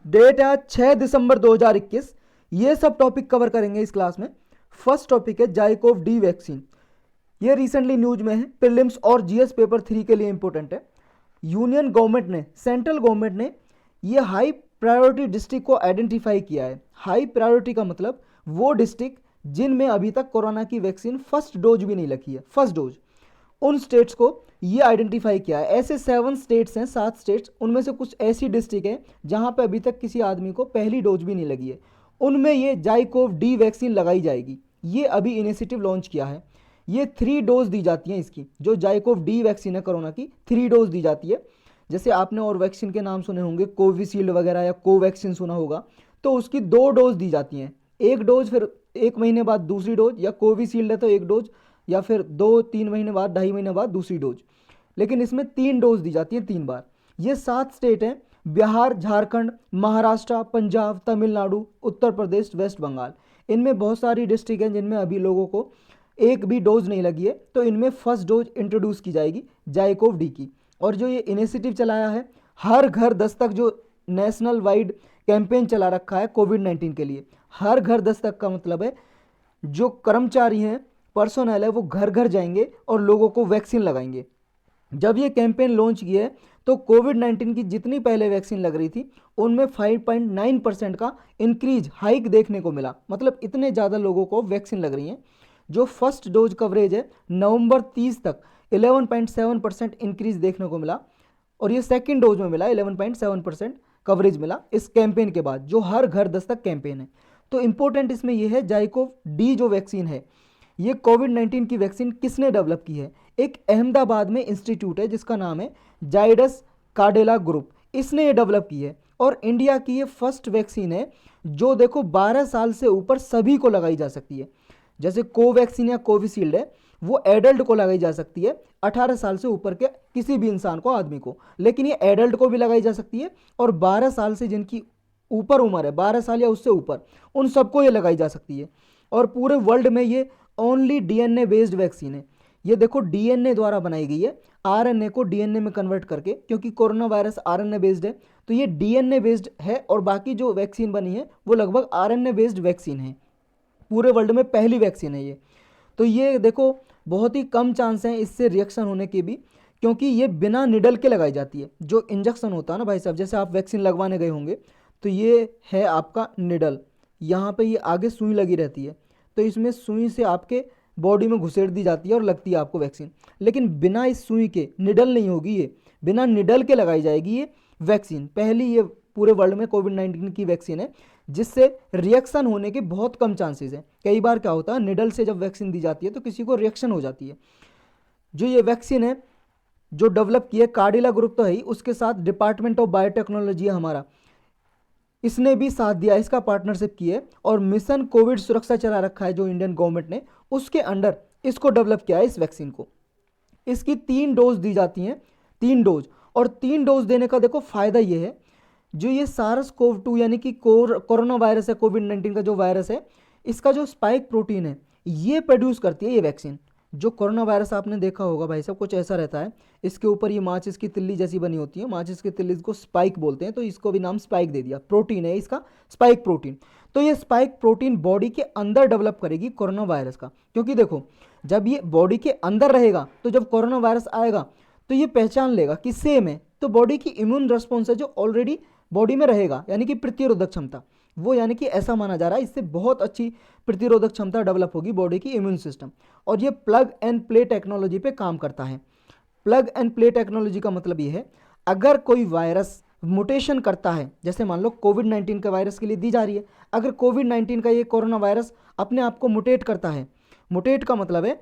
Date है 6 दिसंबर 2021। ये सब टॉपिक कवर करेंगे इस क्लास में। फर्स्ट टॉपिक है जाइकोव डी वैक्सीन। ये रिसेंटली न्यूज में है, प्रीलिम्स और जीएस पेपर 3 के लिए इंपॉर्टेंट है। यूनियन गवर्नमेंट ने, सेंट्रल गवर्नमेंट ने ये हाई प्रायोरिटी डिस्ट्रिक्ट को आइडेंटिफाई किया है। हाई प्रायोरिटी का मतलब वो डिस्ट्रिक्ट जिनमें अभी तक कोरोना की वैक्सीन फर्स्ट डोज भी नहीं लगी है, फर्स्ट डोज, उन स्टेट्स को ये आइडेंटिफाई किया है। ऐसे 7 स्टेट्स हैं, 7 स्टेट्स, उनमें से कुछ ऐसी डिस्ट्रिक्ट हैं जहां पे अभी तक किसी आदमी को पहली डोज भी नहीं लगी है, उनमें ये जाइकोव डी वैक्सीन लगाई जाएगी। ये अभी इनिशिएटिव लॉन्च किया है। ये 3 डोज दी जाती हैं इसकी, जो जाइकोव डी वैक्सीन है कोरोना की, 3 डोज दी जाती है। जैसे आपने और वैक्सीन के नाम सुने होंगे, कोविशील्ड वगैरह या कोवैक्सीन सुना होगा, तो उसकी 2 डोज दी जाती हैं। एक डोज फिर 1 महीने बाद दूसरी डोज, या कोविशील्ड है तो 1 डोज, या फिर 2-3 महीने बाद, 2.5 महीने बाद दूसरी डोज। लेकिन इसमें 3 डोज दी जाती है, 3 बार। ये 7 स्टेट हैं, बिहार, झारखंड, महाराष्ट्र, पंजाब, तमिलनाडु, उत्तर प्रदेश, वेस्ट बंगाल। इनमें बहुत सारी डिस्ट्रिक्ट हैं जिनमें अभी लोगों को एक भी डोज नहीं लगी है, तो इनमें फर्स्ट डोज इंट्रोड्यूस की जाएगी जाइकोव डी की। और जो ये इनिशिएटिव चलाया है, हर घर दस्तक, जो नेशनल वाइड कैंपेन चला रखा है कोविड-19 के लिए। हर घर दस्तक का मतलब है जो कर्मचारी हैं, पर्सोनल है, वो घर घर जाएंगे और लोगों को वैक्सीन लगाएंगे। जब ये कैंपेन लॉन्च किया है तो कोविड-19 की जितनी पहले वैक्सीन लग रही थी उनमें 5.9% का इंक्रीज, हाइक देखने को मिला। मतलब इतने ज़्यादा लोगों को वैक्सीन लग रही है। जो फर्स्ट डोज कवरेज है नवंबर 30 तक 11.7% इंक्रीज देखने को मिला, और ये सेकेंड डोज में मिला, 11.7% कवरेज मिला इस कैंपेन के बाद, जो हर घर दस्तक कैंपेन है। तो इंपॉर्टेंट इसमें यह है, जाइकोव डी जो वैक्सीन है, ये कोविड-19 की वैक्सीन किसने डेवलप की है? एक अहमदाबाद में इंस्टीट्यूट है जिसका नाम है जाइडस काडिला ग्रुप, इसने ये डेवलप की है। और इंडिया की ये फर्स्ट वैक्सीन है जो देखो 12 साल से ऊपर सभी को लगाई जा सकती है। जैसे कोवैक्सीन या कोविशील्ड है, वो एडल्ट को लगाई जा सकती है, 18 साल से ऊपर के किसी भी इंसान को, आदमी को। लेकिन ये एडल्ट को भी लगाई जा सकती है, और 12 साल से जिनकी ऊपर उम्र है, 12 साल या उससे ऊपर, उन सबको ये लगाई जा सकती है। और पूरे वर्ल्ड में ये ओनली डीएनए बेस्ड वैक्सीन है। ये देखो डीएनए द्वारा बनाई गई है, आरएनए को डीएनए में कन्वर्ट करके, क्योंकि कोरोना वायरस आरएनए बेस्ड है, तो ये डीएनए बेस्ड है। और बाकी जो वैक्सीन बनी है वो लगभग आरएनए बेस्ड वैक्सीन है। पूरे वर्ल्ड में पहली वैक्सीन है ये। तो ये देखो बहुत ही कम चांस हैं इससे रिएक्शन होने के भी, क्योंकि ये बिना निडल के लगाई जाती है। जो इंजेक्शन होता है ना भाई साहब, जैसे आप वैक्सीन लगवाने गए होंगे, तो ये है आपका निडल, यहाँ पे ये आगे सुई लगी रहती है, तो इसमें सुई से आपके बॉडी में घुसेड़ दी जाती है और लगती है आपको वैक्सीन। लेकिन बिना इस सुई के, निडल नहीं होगी ये, बिना निडल के लगाई जाएगी ये वैक्सीन। पहली ये पूरे वर्ल्ड में कोविड-19 की वैक्सीन है जिससे रिएक्शन होने के बहुत कम चांसेस हैं। कई बार क्या होता है, निडल से जब वैक्सीन दी जाती है तो किसी को रिएक्शन हो जाती है। जो ये वैक्सीन है जो डेवलप की है, काडिला ग्रुप तो है ही, उसके साथ डिपार्टमेंट ऑफ बायोटेक्नोलॉजी है हमारा, इसने भी साथ दिया, इसका पार्टनरशिप की है। और मिशन कोविड सुरक्षा चला रखा है जो इंडियन गवर्नमेंट ने, उसके अंडर इसको डेवलप किया है, इस वैक्सीन को। इसकी 3 डोज दी जाती हैं, 3 डोज। और 3 डोज देने का देखो फायदा ये है, जो ये SARS-CoV-2 यानी कि कोरोना वायरस है, कोविड-19 का जो वायरस है, इसका जो स्पाइक प्रोटीन है ये प्रोड्यूस करती है ये वैक्सीन। जो कोरोना वायरस आपने देखा होगा भाई साहब, कुछ ऐसा रहता है, इसके ऊपर ये माचिस की तिल्ली जैसी बनी होती है, माचिस की तिल्ली को स्पाइक बोलते हैं, तो इसको भी नाम स्पाइक दे दिया। प्रोटीन है इसका स्पाइक प्रोटीन। तो ये स्पाइक प्रोटीन बॉडी के अंदर डेवलप करेगी कोरोना वायरस का, क्योंकि देखो जब ये बॉडी के अंदर रहेगा तो जब कोरोना वायरस आएगा तो ये पहचान लेगा कि सेम है, तो बॉडी की इम्यून रिस्पॉन्स है जो ऑलरेडी बॉडी में रहेगा, यानी कि प्रतिरोधक क्षमता, वो यानी कि ऐसा माना जा रहा है इससे बहुत अच्छी प्रतिरोधक क्षमता डेवलप होगी बॉडी की, इम्यून सिस्टम। और ये प्लग एंड प्ले टेक्नोलॉजी पे काम करता है। प्लग एंड प्ले टेक्नोलॉजी का मतलब ये है, अगर कोई वायरस म्यूटेशन करता है, जैसे मान लो कोविड-19 का वायरस के लिए दी जा रही है, अगर कोविड-19 का ये कोरोना वायरस अपने आप को म्यूटेट करता है, म्यूटेट का मतलब है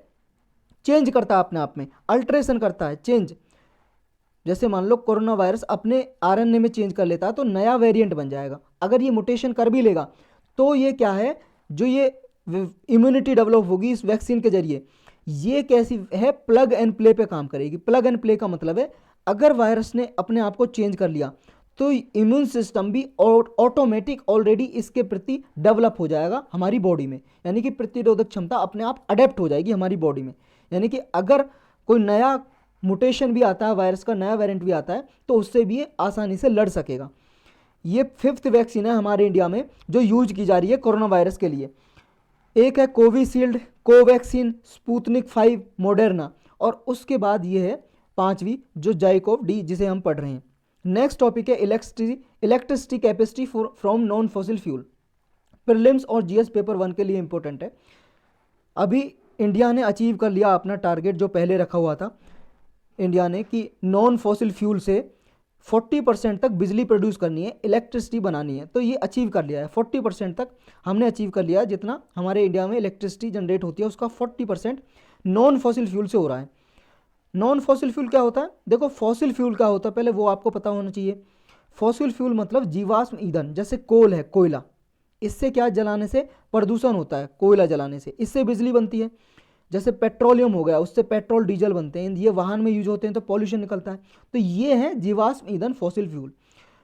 चेंज करता है अपने आप में, अल्ट्रेशन करता है, चेंज। जैसे मान लो कोरोना वायरस अपने आरएनए में चेंज कर लेता है तो नया वेरिएंट बन जाएगा। अगर ये म्यूटेशन कर भी लेगा तो ये क्या है, जो ये इम्यूनिटी डेवलप होगी इस वैक्सीन के जरिए, ये कैसी है, प्लग एंड प्ले पे काम करेगी। प्लग एंड प्ले का मतलब है अगर वायरस ने अपने आप को चेंज कर लिया तो इम्यून सिस्टम भी ऑटोमेटिक ऑलरेडी इसके प्रति डेवलप हो जाएगा हमारी बॉडी में, यानी कि प्रतिरोधक क्षमता अपने आप अडेप्ट हो जाएगी हमारी बॉडी में। यानी कि अगर कोई नया म्यूटेशन भी आता है, वायरस का नया वेरिएंट भी आता है, तो उससे भी ये आसानी से लड़ सकेगा। ये 5th वैक्सीन है हमारे इंडिया में जो यूज की जा रही है कोरोना वायरस के लिए। एक है कोविशील्ड, कोवैक्सीन, स्पुतनिक 5, मॉडर्ना, और उसके बाद ये है 5वीं जो जाइकोव डी जिसे हम पढ़ रहे हैं। नेक्स्ट टॉपिक है electricity capacity from non fossil fuel. Prelims और जीएस पेपर 1 के लिए इंपॉर्टेंट है। अभी इंडिया ने अचीव कर लिया अपना टारगेट जो पहले रखा हुआ था इंडिया ने कि नॉन फॉसिल फ्यूल से 40% तक बिजली प्रोड्यूस करनी है, इलेक्ट्रिसिटी बनानी है। तो ये अचीव कर लिया है, 40% तक हमने अचीव कर लिया है। जितना हमारे इंडिया में इलेक्ट्रिसिटी जनरेट होती है उसका 40% नॉन फॉसिल फ्यूल से हो रहा है। नॉन फॉसिल फ्यूल क्या होता है? देखो फॉसिल फ्यूल क्या होता है पहले वो आपको पता होना चाहिए। फॉसिल फ्यूल मतलब जीवाश्म ईंधन, जैसे कोल है, कोयला, इससे क्या जलाने से प्रदूषण होता है, कोयला जलाने से, इससे बिजली बनती है। जैसे पेट्रोलियम हो गया, उससे पेट्रोल डीजल बनते हैं, ये वाहन में यूज होते हैं तो पॉल्यूशन निकलता है। तो ये है जीवाश्म ईंधन fossil fuel.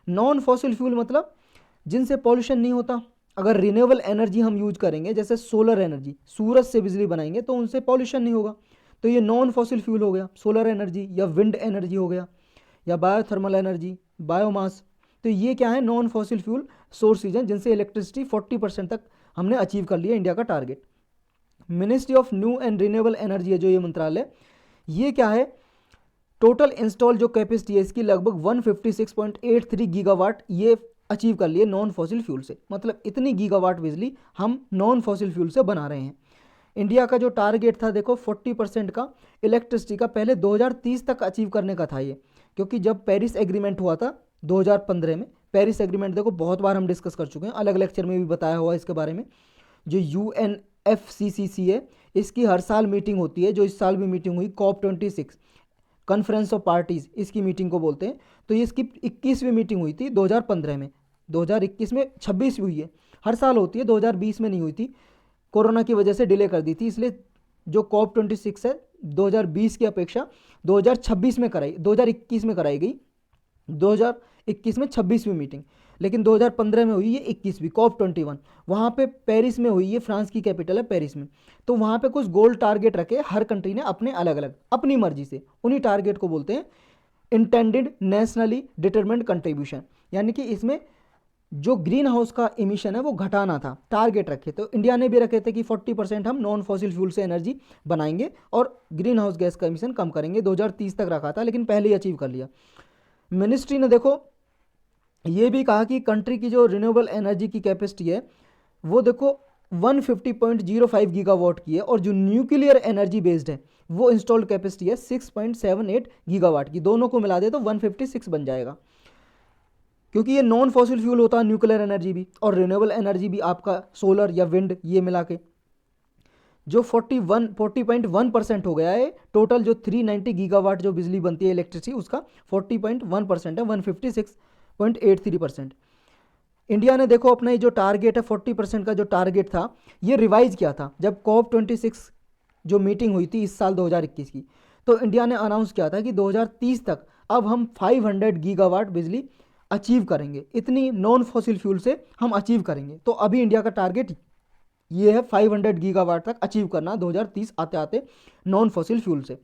Non fossil fuel मतलब जिनसे पॉल्यूशन नहीं होता। अगर रिन्यूएबल एनर्जी हम यूज करेंगे, जैसे सोलर एनर्जी, सूरज से बिजली बनाएंगे तो उनसे पॉल्यूशन नहीं होगा, तो ये नॉन फॉसिल फ्यूल हो गया। सोलर एनर्जी या विंड एनर्जी हो गया, या बायोथर्मल एनर्जी, बायोमास, तो ये क्या है? नॉन फॉसिल फ्यूल सोर्सेज हैं जिनसे इलेक्ट्रिसिटी 40% तक हमने अचीव कर लिया इंडिया का target. Ministry of new and renewable energy है जो ये मंत्रालय, ये क्या है? टोटल इंस्टॉल जो कैपेसिटी है इसकी लगभग 156.83 गीगावाट ये अचीव कर लिए नॉन फॉसिल फ्यूल से। मतलब इतनी गीगावाट बिजली हम नॉन फॉसिल फ्यूल से बना रहे हैं। इंडिया का जो टारगेट था देखो 40% का इलेक्ट्रिसिटी का, पहले 2030 तक अचीव करने का था ये, क्योंकि जब पेरिस एग्रीमेंट हुआ था 2015 में, पेरिस एग्रीमेंट देखो बहुत बार हम डिस्कस कर चुके हैं, अलग लेक्चर में भी बताया हुआ है इसके बारे में। जो UNFCCC है इसकी हर साल मीटिंग होती है, जो इस साल भी मीटिंग हुई COP26 कॉन्फ्रेंस ऑफ पार्टीज़ इसकी मीटिंग को बोलते हैं। तो ये इसकी 21वीं मीटिंग हुई थी 2015 में, 2021 में 26वीं हुई है, हर साल होती है, 2020 में नहीं हुई थी, कोरोना की वजह से डिले कर दी थी, इसलिए जो COP26 है 2020 की अपेक्षा 2026 में कराई, 2021 में कराई गई, 2021 में 26वीं मीटिंग, लेकिन 2015 में हुई ये 21वीं COP21, वहाँ पे पेरिस में हुई, ये फ्रांस की कैपिटल है पेरिस में। तो वहाँ पे कुछ गोल टारगेट रखे हर कंट्री ने अपने अलग अलग अपनी मर्जी से, उन्हीं टारगेट को बोलते हैं इंटेंडेड नेशनली डिटरमिन्ड कंट्रीब्यूशन, यानी कि इसमें जो ग्रीन हाउस का इमिशन है वो घटाना था, टारगेट रखे। तो इंडिया ने भी रखे थे कि 40% हम नॉन फॉसिल फ्यूल से एनर्जी बनाएंगे और ग्रीन हाउस गैस का इमिशन कम करेंगे, 2030 तक रखा था, लेकिन पहले ही अचीव कर लिया। मिनिस्ट्री ने देखो ये भी कहा कि कंट्री की जो रिन्यूएबल एनर्जी की कैपेसिटी है वो देखो 150.05 गीगावाट की है, और जो न्यूक्लियर एनर्जी बेस्ड है वो इंस्टॉल्ड कैपेसिटी है 6.78 गीगावाट की, दोनों को मिला दे तो 156 बन जाएगा, क्योंकि ये नॉन फॉसिल फ्यूल होता है न्यूक्लियर एनर्जी भी और रिन्यूएबल एनर्जी भी आपका सोलर या विंड, ये मिला के जो 40.1% हो गया है। टोटल जो 390 गीगावाट जो बिजली बनती है इलेक्ट्रिसिटी उसका 40.1% है, 156.83%। इंडिया ने देखो अपना ये जो टारगेट है 40% का जो टारगेट था ये रिवाइज किया था जब COP26 जो मीटिंग हुई थी इस साल 2021 की। तो इंडिया ने अनाउंस किया था कि 2030 तक अब हम 500 गीगावाट बिजली अचीव करेंगे, इतनी नॉन फॉसिल फ्यूल से हम अचीव करेंगे। तो अभी इंडिया का टारगेट ये है 500 गीगावाट तक अचीव करना 2030 आते आते नॉन फॉसिल फ्यूल से।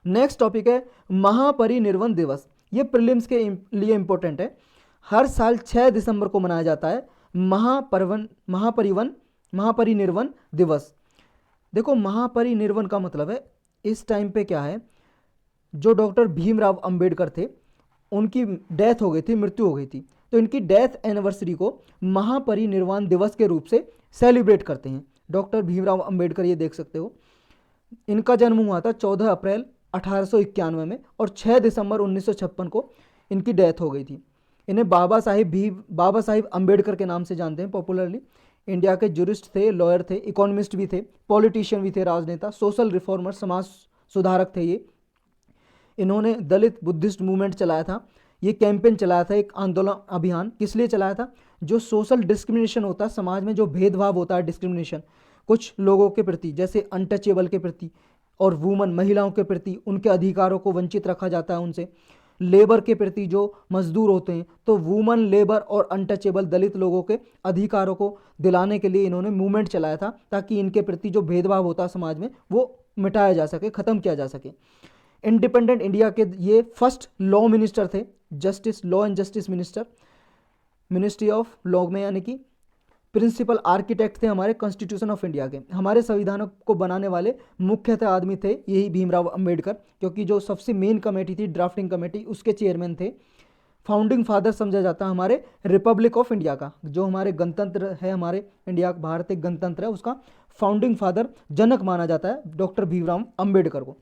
नेक्स्ट टॉपिक है महापरिनिर्वाण दिवस, ये प्रीलिम्स के लिए इंपॉर्टेंट है। हर साल 6 दिसंबर को मनाया जाता है महापरिनिर्वाण दिवस। देखो महापरिनिर्वाण का मतलब है इस टाइम पे क्या है, जो डॉक्टर भीमराव अंबेडकर थे उनकी डेथ हो गई थी, मृत्यु हो गई थी, तो इनकी डेथ एनिवर्सरी को महापरिनिर्वाण दिवस के रूप से सेलिब्रेट करते हैं। डॉक्टर भीमराव अंबेडकर ये देख सकते हो, इनका जन्म हुआ था 14 अप्रैल 1891 में और 6 दिसंबर 1956 को इनकी डेथ हो गई थी। इन्हें बाबा साहिब अंबेडकर के नाम से जानते हैं पॉपुलरली। इंडिया के जुरिस्ट थे, लॉयर थे, इकोनॉमिस्ट भी थे, पॉलिटिशियन भी थे, राजनेता, सोशल रिफॉर्मर, समाज सुधारक थे ये। इन्होंने दलित बुद्धिस्ट मूवमेंट चलाया था, ये कैंपेन चलाया था, एक आंदोलन अभियान किस लिए चलाया था? जो सोशल डिस्क्रिमिनेशन होता है समाज में, जो भेदभाव होता है, डिस्क्रिमिनेशन कुछ लोगों के प्रति, जैसे अनटचेबल के प्रति और वुमन महिलाओं के प्रति, उनके अधिकारों को वंचित रखा जाता है उनसे। लेबर के प्रति जो मजदूर होते हैं, तो वुमन, लेबर और अनटचेबल दलित लोगों के अधिकारों को दिलाने के लिए इन्होंने मूवमेंट चलाया था, ताकि इनके प्रति जो भेदभाव होता है समाज में वो मिटाया जा सके, ख़त्म किया जा सके। इंडिपेंडेंट इंडिया के ये फर्स्ट लॉ मिनिस्टर थे, law and justice minister. Ministry of law में, यानी कि प्रिंसिपल आर्किटेक्ट थे हमारे कॉन्स्टिट्यूशन ऑफ इंडिया के। हमारे संविधान को बनाने वाले मुख्यतः आदमी थे यही भीमराव अंबेडकर, क्योंकि जो सबसे मेन कमेटी थी ड्राफ्टिंग कमेटी, उसके चेयरमैन थे। फाउंडिंग फादर समझा जाता है हमारे रिपब्लिक ऑफ इंडिया का, जो हमारे गणतंत्र है, हमारे इंडिया भारत एक गणतंत्र है, उसका फाउंडिंग फादर जनक माना जाता है डॉक्टर भीमराव अंबेडकर को।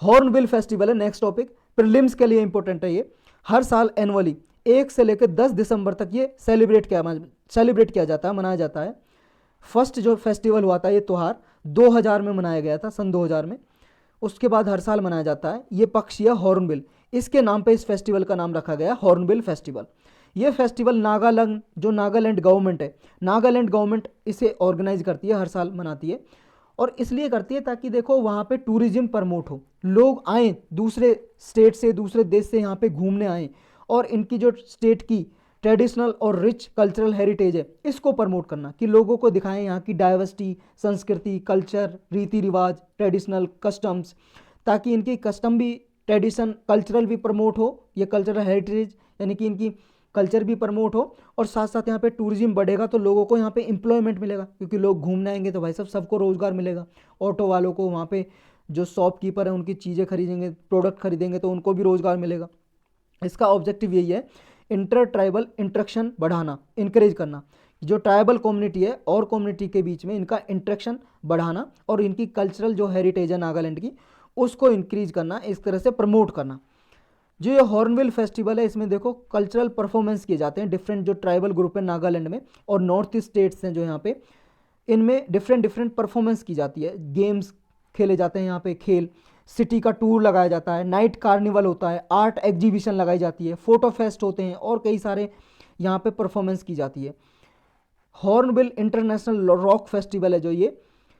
हॉर्नबिल फेस्टिवल है नेक्स्ट टॉपिक, प्रीलिम्स के लिए इंपॉर्टेंट है ये। हर साल एनुअली 1 से लेकर 10 दिसंबर तक ये सेलिब्रेट किया जाता है, मनाया जाता है। फर्स्ट जो फेस्टिवल हुआ था ये त्यौहार 2000 में मनाया गया था, सन 2000 में। उसके बाद हर साल मनाया जाता है। ये पक्षी है हॉर्नबिल, इसके नाम पे इस फेस्टिवल का नाम रखा गया हॉर्नबिल फेस्टिवल। ये फेस्टिवल नागालैंड गवर्नमेंट है, नागालैंड गवर्नमेंट इसे ऑर्गेनाइज करती है, हर साल मनाती है। और इसलिए करती है ताकि देखो वहाँ पे टूरिज्म प्रमोट हो, लोग आएँ दूसरे स्टेट से, दूसरे देश से यहाँ पे घूमने आएँ, और इनकी जो स्टेट की ट्रेडिशनल और रिच कल्चरल हेरिटेज है इसको प्रमोट करना, कि लोगों को दिखाएं यहाँ की डाइवर्सिटी, संस्कृति, कल्चर, रीति रिवाज, ट्रेडिशनल कस्टम्स, ताकि इनकी कस्टम भी, ट्रेडिशन, कल्चरल भी प्रमोट हो, ये कल्चरल हेरिटेज यानी कि इनकी कल्चर भी प्रमोट हो, और साथ साथ यहाँ पे टूरिज्म बढ़ेगा तो लोगों को यहाँ पे एम्प्लॉयमेंट मिलेगा, क्योंकि लोग घूमने आएंगे तो भाई साहब सबको रोज़गार मिलेगा। ऑटो वालों को, वहाँ पे जो शॉपकीपर है उनकी चीज़ें खरीदेंगे, प्रोडक्ट खरीदेंगे तो उनको भी रोज़गार मिलेगा। इसका ऑब्जेक्टिव यही है, इंटर ट्राइबल इंटरेक्शन बढ़ाना, इंकरेज करना, जो ट्राइबल कम्युनिटी है और कम्युनिटी के बीच में इनका इंटरेक्शन बढ़ाना, और इनकी कल्चरल जो हेरिटेज है नागालैंड की उसको इंक्रीज करना, इस तरह से प्रमोट करना। जो ये हॉर्नबिल फेस्टिवल है इसमें देखो कल्चरल परफॉर्मेंस किए जाते हैं, डिफरेंट जो ट्राइबल ग्रुप है नागालैंड में और नॉर्थ ईस्ट स्टेट्स हैं जो यहाँ पे, इनमें डिफरेंट परफॉर्मेंस की जाती है, गेम्स खेले जाते हैं यहाँ पे, खेल, सिटी का टूर लगाया जाता है, नाइट कार्निवल होता है, आर्ट एग्जीबिशन लगाई जाती है, फोटो फेस्ट होते हैं, और कई सारे यहाँ पे परफॉर्मेंस की जाती है। हॉर्नबिल इंटरनेशनल रॉक फेस्टिवल है जो ये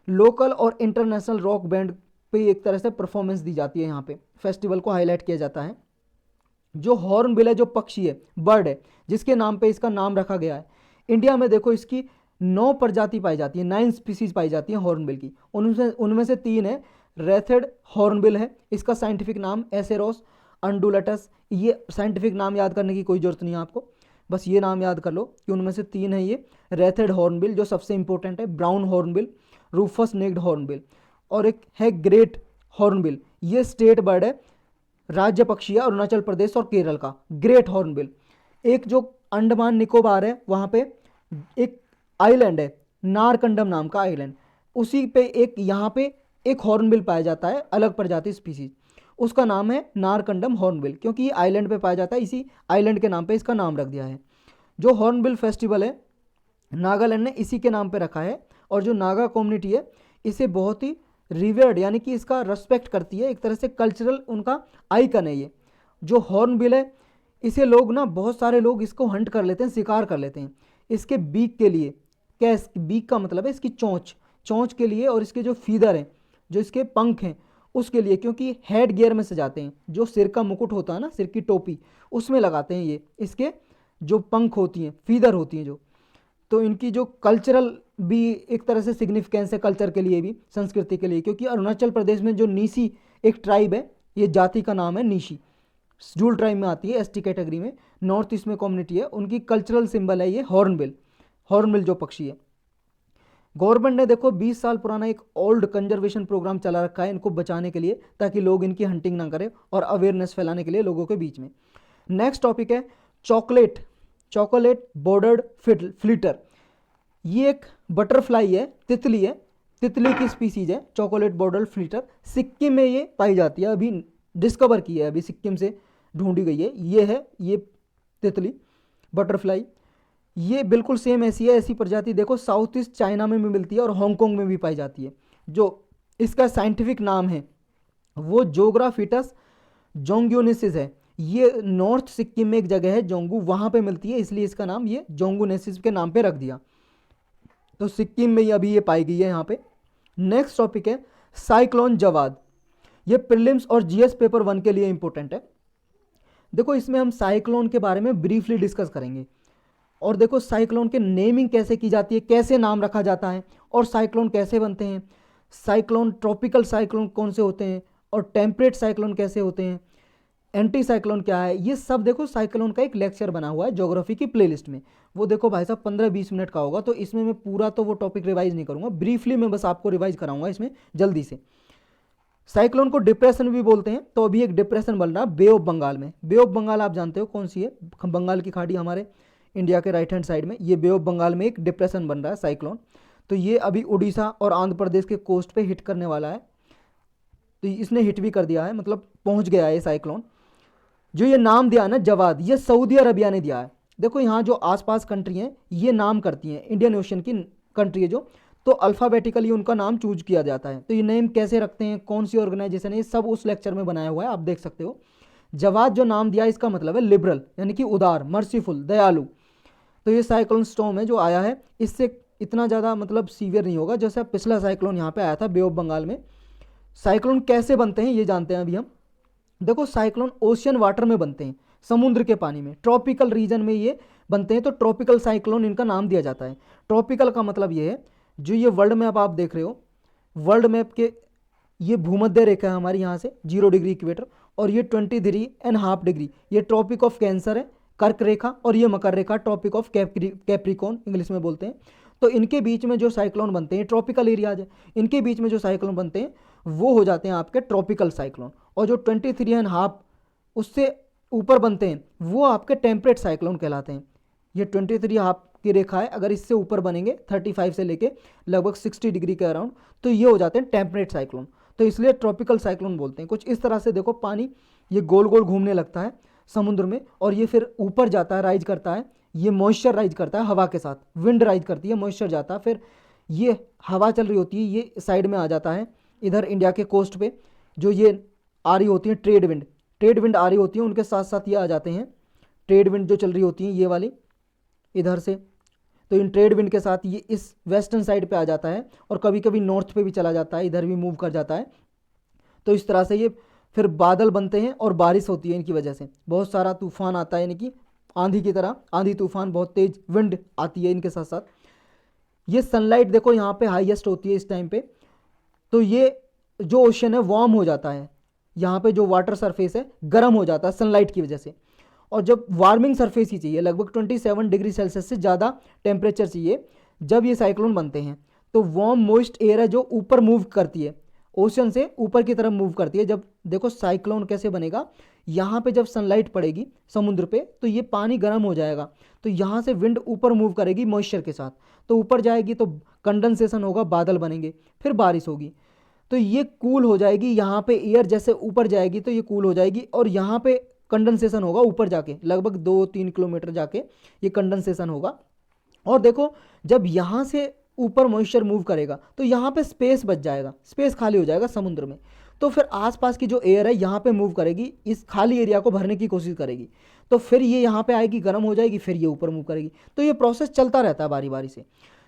लोकल और इंटरनेशनल रॉक बैंड पे एक तरह से परफॉर्मेंस दी जाती है, यहाँ पे फेस्टिवल को हाईलाइट किया जाता है। जो हॉर्नबिल है, जो पक्षी है, बर्ड है, जिसके नाम पे इसका नाम रखा गया है, इंडिया में देखो इसकी 9 प्रजाति पाई जाती है, 9 स्पीसीज पाई जाती है हॉर्नबिल की। उनमें से 3 है रेथेड हॉर्नबिल है, इसका साइंटिफिक नाम एसेरोस अंडुलटस। ये साइंटिफिक नाम याद करने की कोई जरूरत नहीं है आपको, बस ये नाम याद कर लो कि उनमें से 3 है ये रेथेड हॉर्नबिल जो सबसे इंपॉर्टेंट है, brown hornbill, rufous necked hornbill, और एक है ग्रेट हॉर्नबिल। ये स्टेट बर्ड है, राज्य पक्षी है अरुणाचल प्रदेश और केरल का, ग्रेट हॉर्नबिल। एक जो अंडमान निकोबार है वहाँ पे एक आइलैंड है नारकंडम नाम का आइलैंड, उसी पे एक यहाँ पे एक हॉर्नबिल पाया जाता है, अलग प्रजाति स्पीसीज, उसका नाम है नारकंडम हॉर्नबिल, क्योंकि ये आइलैंड पे पाया जाता है, इसी आइलैंड के नाम पे इसका नाम रख दिया है। जो हॉर्नबिल फेस्टिवल है नागालैंड ने इसी के नाम पे रखा है, और जो नागा कम्युनिटी है इसे बहुत ही रिवर्ड यानी कि इसका रेस्पेक्ट करती है, एक तरह से कल्चरल उनका आइकन है ये। जो हॉर्नबिल है इसे लोग ना, बहुत सारे लोग इसको हंट कर लेते हैं, शिकार कर लेते हैं इसके बीक के लिए। क्या बीक का मतलब है इसकी चोंच के लिए, और इसके जो फीदर हैं, जो इसके पंख हैं उसके लिए, क्योंकि हेड गियर में सजाते हैं, जो सिर का मुकुट होता है ना, सिर की टोपी, उसमें लगाते हैं ये इसके जो पंख होती हैं, फीदर होती हैं जो। तो इनकी जो कल्चरल भी एक तरह से सिग्निफिकेंस है, कल्चर के लिए भी, संस्कृति के लिए, क्योंकि अरुणाचल प्रदेश में जो नीसी एक ट्राइब है, ये जाति का नाम है नीशी, शेड्यूल ट्राइब में आती है, एसटी कैटेगरी में, नॉर्थ ईस्ट में कम्युनिटी है, उनकी कल्चरल सिंबल है ये हॉर्नबिल जो पक्षी है। गवर्नमेंट ने देखो 20 साल पुराना एक ओल्ड कंजर्वेशन प्रोग्राम चला रखा है इनको बचाने के लिए, ताकि लोग इनकी हंटिंग ना करें, और अवेयरनेस फैलाने के लिए लोगों के बीच में। नेक्स्ट टॉपिक है चॉकलेट बॉर्डर्ड फ्लीटर। ये एक बटरफ्लाई है, तितली है, तितली की स्पीसीज है चॉकलेट बॉर्डर्ड फ्लीटर। सिक्किम में ये पाई जाती है, अभी डिस्कवर की है, अभी सिक्किम से ढूंढी गई है। ये तितली बटरफ्लाई, ये बिल्कुल सेम ऐसी है, ऐसी प्रजाति देखो साउथ ईस्ट चाइना में भी मिलती है और हांगकांग में भी पाई जाती है। जो इसका साइंटिफिक नाम है वो जोग्राफिटस जोंगुनेसिस है। ये नॉर्थ सिक्किम में एक जगह है जोंगू, वहाँ पे मिलती है, इसलिए इसका नाम ये जोंगुनेसिस के नाम पे रख दिया। तो सिक्किम में अभी ये पाई गई है यहाँ पे। नेक्स्ट टॉपिक है साइक्लोन जवाद। ये प्रीलिम्स और जीएस पेपर 1 के लिए इंपॉर्टेंट है। देखो इसमें हम साइक्लोन के बारे में ब्रीफली डिस्कस करेंगे, और देखो साइक्लोन के नेमिंग कैसे की जाती है, कैसे नाम रखा जाता है, और साइक्लोन कैसे बनते हैं, साइक्लोन ट्रॉपिकल साइक्लोन कौन से होते हैं, और टेम्परेट साइक्लोन कैसे होते हैं, एंटी साइक्लोन क्या है, ये सब देखो साइक्लोन का एक लेक्चर बना हुआ है ज्योग्राफी की प्लेलिस्ट में। वो देखो भाई साहब 15-20 मिनट का होगा, तो इसमें मैं पूरा तो वो टॉपिक रिवाइज नहीं करूंगा, ब्रीफली मैं बस आपको रिवाइज कराऊंगा इसमें जल्दी से। साइक्लोन को डिप्रेशन भी बोलते हैं। तो अभी एक डिप्रेशन बन रहा है बे ऑफ बंगाल में। बे ऑफ बंगाल आप जानते हो कौन सी है, बंगाल की खाड़ी हमारे इंडिया के राइट हैंड साइड में, ये बे ऑफ बंगाल में एक डिप्रेशन बन रहा है साइक्लोन। तो ये अभी उड़ीसा और आंध्र प्रदेश के कोस्ट पे हिट करने वाला है। तो इसने हिट भी कर दिया है, मतलब पहुंच गया है ये साइक्लोन। जो ये नाम दिया है ना जवाद, ये सऊदी अरबिया ने दिया है। देखो यहाँ जो आसपास कंट्री हैं ये नाम करती हैं, इंडियन ओशन की कंट्री है जो, तो अल्फ़ाबेटिकली उनका नाम चूज किया जाता है। तो ये नेम कैसे रखते हैं, कौन सी ऑर्गेनाइजेशन है, ये सब उस लेक्चर में बनाया हुआ है, आप देख सकते हो। जवाद जो नाम दिया इसका मतलब है लिबरल, यानी कि उदार, मर्सीफुल, दयालु। तो ये साइक्लोन स्टॉर्म है जो आया है, इससे इतना ज़्यादा मतलब सीवियर नहीं होगा जैसे पिछला साइक्लोन यहाँ पे आया था बे ऑफ बंगाल में। साइक्लोन कैसे बनते हैं ये जानते हैं अभी हम। देखो साइक्लोन ओशियन वाटर में बनते हैं, समुद्र के पानी में, ट्रॉपिकल रीजन में ये बनते हैं, तो ट्रॉपिकल साइक्लोन इनका नाम दिया जाता है। ट्रॉपिकल का मतलब ये है, जो ये वर्ल्ड मैप आप देख रहे हो, वर्ल्ड मैप के ये भूमध्य रेखा है हमारी यहाँ से 0 डिग्री इक्वेटर, और ये 23.5 डिग्री ये ट्रॉपिक ऑफ कैंसर है, कर्क रेखा, और ये मकर रेखा ट्रॉपिक ऑफ कैप्रिकॉन इंग्लिश में बोलते हैं। तो इनके बीच में जो साइक्लोन बनते हैं ट्रॉपिकल एरियाज है, इनके बीच में जो साइक्लोन बनते हैं वो हो जाते हैं आपके ट्रॉपिकल साइक्लोन। और जो 23.5 उससे ऊपर बनते हैं वो आपके टेम्परेट साइक्लोन कहलाते हैं। ये 23.5 की रेखा है, अगर इससे ऊपर बनेंगे 35 से लेके लगभग 60 डिग्री के अराउंड, तो ये हो जाते हैं टेम्परेट साइक्लोन। तो इसलिए ट्रॉपिकल साइक्लोन बोलते हैं। कुछ इस तरह से देखो पानी ये गोल गोल घूमने लगता है समुद्र में, और ये फिर ऊपर जाता है, राइज करता है, ये मॉइस्चर राइज करता है हवा के साथ, विंड राइज करती है, मॉइस्चर जाता है, फिर ये हवा चल रही होती है, ये साइड में आ जाता है इधर इंडिया के कोस्ट पे। जो ये आ रही होती है ट्रेड विंड आ रही होती है, उनके साथ साथ ये आ जाते हैं ट्रेड विंड जो चल रही होती है ये वाली इधर से। तो इन ट्रेड विंड के साथ ये इस वेस्टर्न साइड पे आ जाता है, और कभी कभी नॉर्थ पे भी चला जाता है, इधर भी मूव कर जाता है। तो इस तरह से ये फिर बादल बनते हैं और बारिश होती है इनकी वजह से, बहुत सारा तूफान आता है, यानी कि आंधी की तरह, आंधी तूफान, बहुत तेज विंड आती है इनके साथ साथ। ये सनलाइट देखो यहाँ पे हाईएस्ट होती है इस टाइम पे, तो ये जो ओशन है वार्म हो जाता है, यहाँ पे जो वाटर सरफेस है गर्म हो जाता है सनलाइट की वजह से। और जब वार्मिंग सरफेस ही चाहिए, लगभग 27 डिग्री सेल्सियस से ज़्यादा टेम्परेचर चाहिए जब ये साइक्लोन बनते हैं, तो वार्म मॉइस्ट एयर है जो ऊपर मूव करती है, ओशन से ऊपर की तरफ मूव करती है। जब देखो साइक्लोन कैसे बनेगा, यहाँ पे जब सनलाइट पड़ेगी समुद्र पे तो ये पानी गर्म हो जाएगा, तो यहाँ से विंड ऊपर मूव करेगी मॉइस्चर के साथ, तो ऊपर जाएगी तो कंडेंसेशन होगा, बादल बनेंगे, फिर बारिश होगी, तो ये कूल हो जाएगी। यहाँ पे एयर जैसे ऊपर जाएगी तो ये कूल हो जाएगी, और यहाँ पे कंडेंसेशन होगा ऊपर जाके, लगभग 2-3 किलोमीटर जाके ये कंडेंसेशन होगा। और देखो जब यहाँ से ऊपर मॉइस्चर मूव करेगा तो यहाँ पे स्पेस बच जाएगा, स्पेस खाली हो जाएगा समुद्र में, तो फिर आसपास की जो एयर है यहाँ पे मूव करेगी, इस खाली एरिया को भरने की कोशिश करेगी, तो फिर ये यहाँ पे आएगी, गर्म हो जाएगी, फिर ये ऊपर मूव करेगी। तो ये प्रोसेस चलता रहता है बारी बारी से।